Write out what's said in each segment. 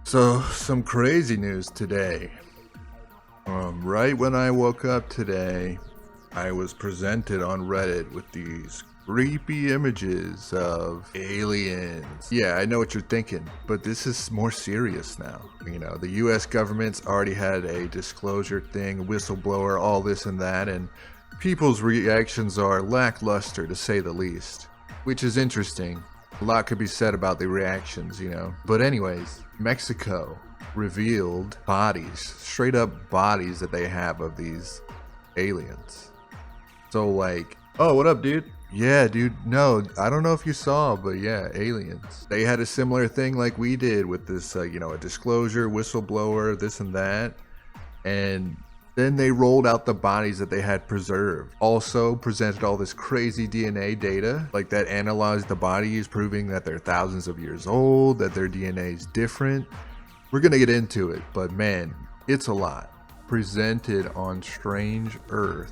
So, some crazy news today. Right when I woke up today, I was presented on Reddit with these creepy images of aliens. Yeah, I know what you're thinking, but this is more serious now. You know, the US government's already had a disclosure thing, whistleblower, all this and that, and people's reactions are lackluster to say the least, which is interesting. A lot could be said about the reactions, you know. But anyways, Mexico revealed bodies, straight up bodies that they have of these aliens. So like, oh, what up, dude? Yeah, dude, no, I don't know if you saw, but yeah, aliens. They had a similar thing like we did with this, a disclosure, whistleblower, this and that. And then they rolled out the bodies that they had preserved. Also presented all this crazy DNA data, like that analyzed the bodies, proving that they're thousands of years old, that their DNA is different. We're gonna get into it, but man, it's a lot. Presented on Strange Earth,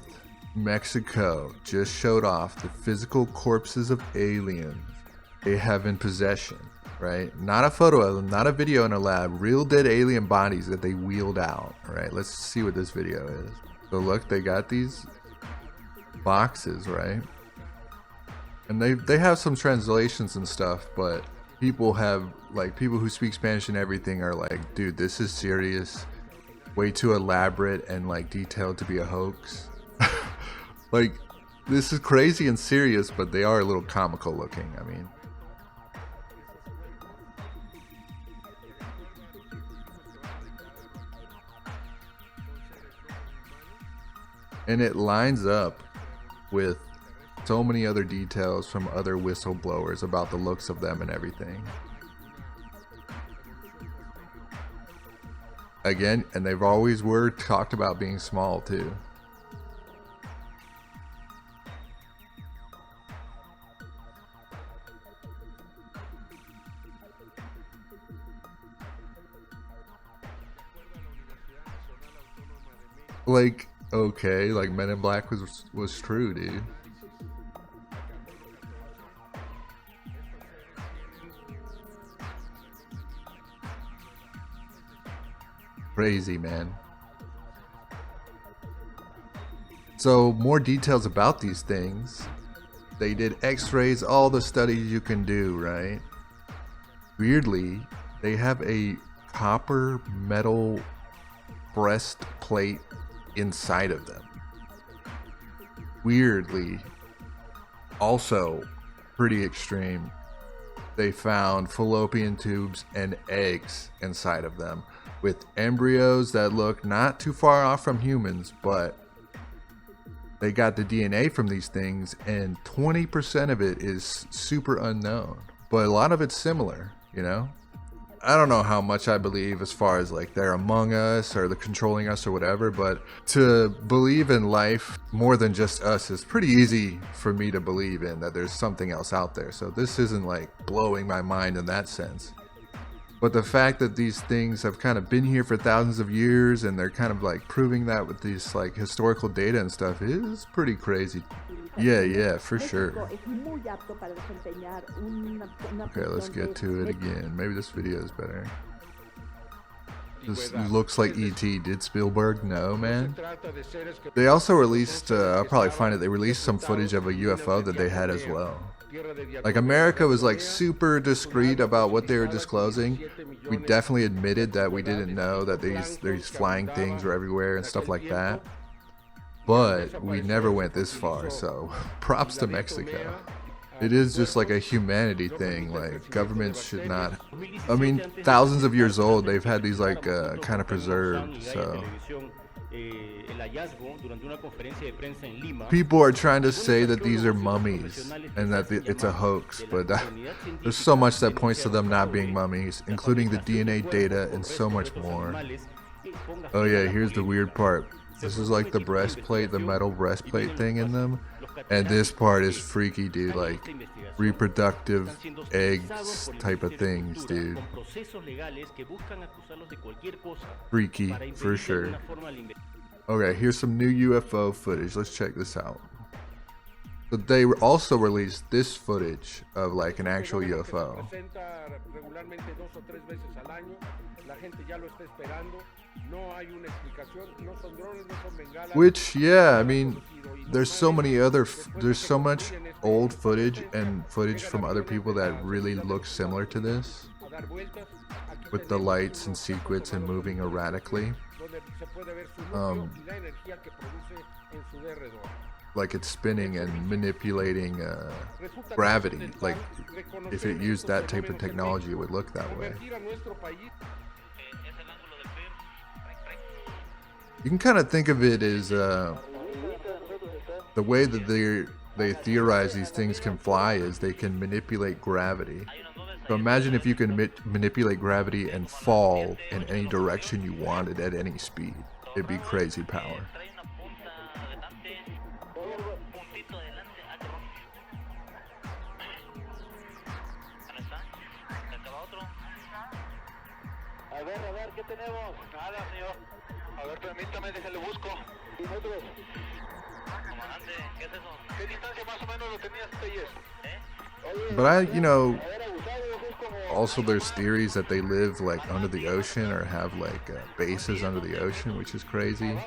Mexico just showed off the physical corpses of aliens they have in possession, right? Not a photo of them, not a video in a lab, real dead alien bodies that they wheeled out, right? Let's see what this video is. So look, they got these boxes, right? And they have some translations and stuff, but people who speak Spanish and everything are like, dude, this is serious, way too elaborate and like detailed to be a hoax. Like, this is crazy and serious, but they are a little comical looking. I mean, and it lines up with so many other details from other whistleblowers about the looks of them and everything. Again, and they've always talked about being small too. Like, okay, like Men in Black was true, dude. Crazy, man. So more details about these things. They did x-rays, all the studies you can do, right? Weirdly, they have a copper metal breastplate inside of them. Weirdly, also pretty extreme, they found fallopian tubes and eggs inside of them, with embryos that look not too far off from humans, but they got the DNA from these things, and 20% of it is super unknown, but a lot of it's similar, you know? I don't know how much I believe as far as like they're among us or they're controlling us or whatever, but to believe in life more than just us is pretty easy for me to believe in, that there's something else out there. So this isn't like blowing my mind in that sense. But the fact that these things have kind of been here for thousands of years and they're kind of like proving that with these like historical data and stuff is pretty crazy. Yeah, for sure. Okay, let's get to it again. Maybe this video is better. This looks like E.T. Did Spielberg? No, man. They also released, I'll probably find it, they released some footage of a UFO that they had as well. Like, America was like super discreet about what they were disclosing. We definitely admitted that we didn't know that these flying things were everywhere and stuff like that. But we never went this far, so props to Mexico. It is just like a humanity thing, like governments should not, I mean, thousands of years old, they've had these like kind of preserved, so. People are trying to say that these are mummies and that it's a hoax, but there's so much that points to them not being mummies, including the DNA data and so much more. Oh yeah, here's the weird part. This is like the breastplate, the metal breastplate thing in them. And this part is freaky, dude. Like reproductive eggs type of things, dude. Freaky, for sure. Okay, here's some new UFO footage. Let's check this out. But they also released this footage of like an actual UFO. Which, yeah, I mean, there's so many other, there's so much old footage and footage from other people that really look similar to this, with the lights and sequence and moving erratically. Like it's spinning and manipulating gravity. Like if it used that type of technology, it would look that way. You can kind of think of it as the way that they theorize these things can fly is they can manipulate gravity. So imagine if you can manipulate gravity and fall in any direction you wanted at any speed. It'd be crazy power. But also there's theories that they live like under the ocean or have like bases under the ocean, which is crazy.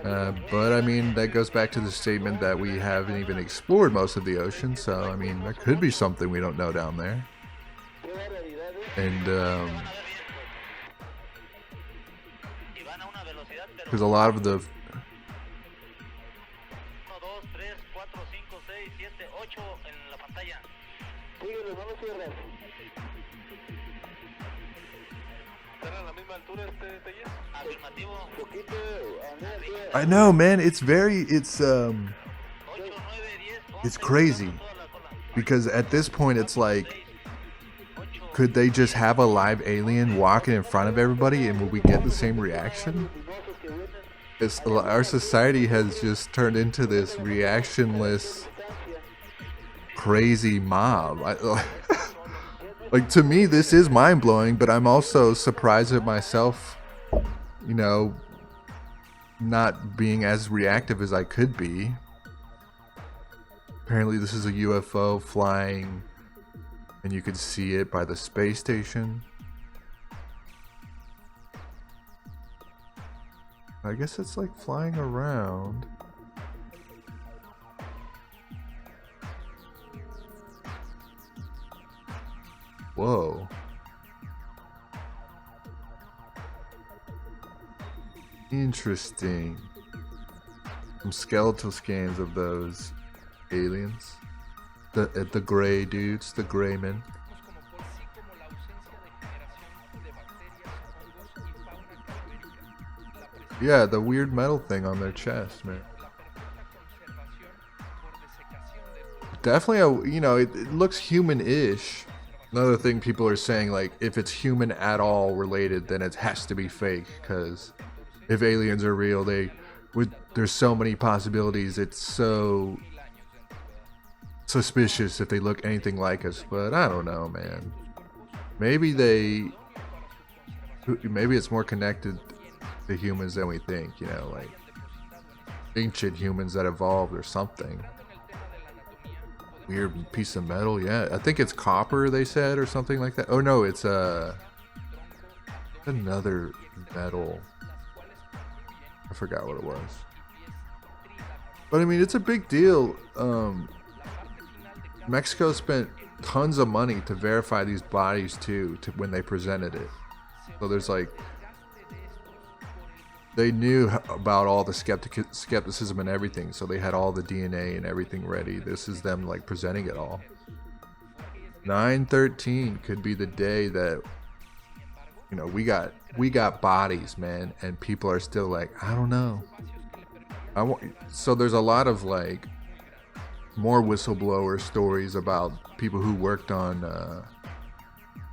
But I mean, that goes back to the statement that we haven't even explored most of the ocean, so I mean, there could be something we don't know down there. And because a lot of the I know, man, it's crazy because at this point it's like, could they just have a live alien walking in front of everybody and will we get the same reaction? Our society has just turned into this reactionless crazy mob. Like, to me, this is mind-blowing, but I'm also surprised at myself, you know, not being as reactive as I could be. Apparently this is a UFO flying, and you could see it by the space station. I guess it's like flying around. Whoa. Interesting. Some skeletal scans of those aliens. The gray dudes, the gray men. Yeah, the weird metal thing on their chest, man. Definitely, it looks human-ish. Another thing people are saying, like, if it's human at all related, then it has to be fake, because if aliens are real, there's so many possibilities. It's so suspicious if they look anything like us, but I don't know, man. Maybe it's more connected to humans than we think, like ancient humans that evolved or something. Weird piece of metal, yeah. I think it's copper, they said, or something like that. Oh no, it's another metal. I forgot what it was. But I mean, it's a big deal. Mexico spent tons of money to verify these bodies too, when they presented it. So there's like, they knew about all the skepticism and everything, so they had all the DNA and everything ready. This is them like presenting it all. 9/13 could be the day that we got bodies, man, and people are still like, I don't know. So there's a lot of like more whistleblower stories about people who worked on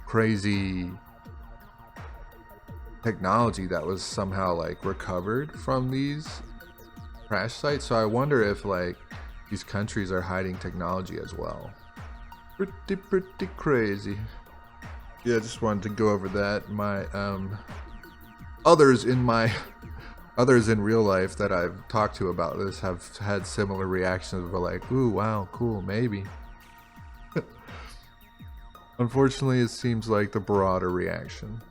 crazy technology that was somehow like recovered from these crash sites. So I wonder if like these countries are hiding technology as well. Pretty crazy. Yeah, just wanted to go over that. My others in my others in real life that I've talked to about this have had similar reactions of like, ooh, wow, cool, maybe. Unfortunately, it seems like the broader reaction.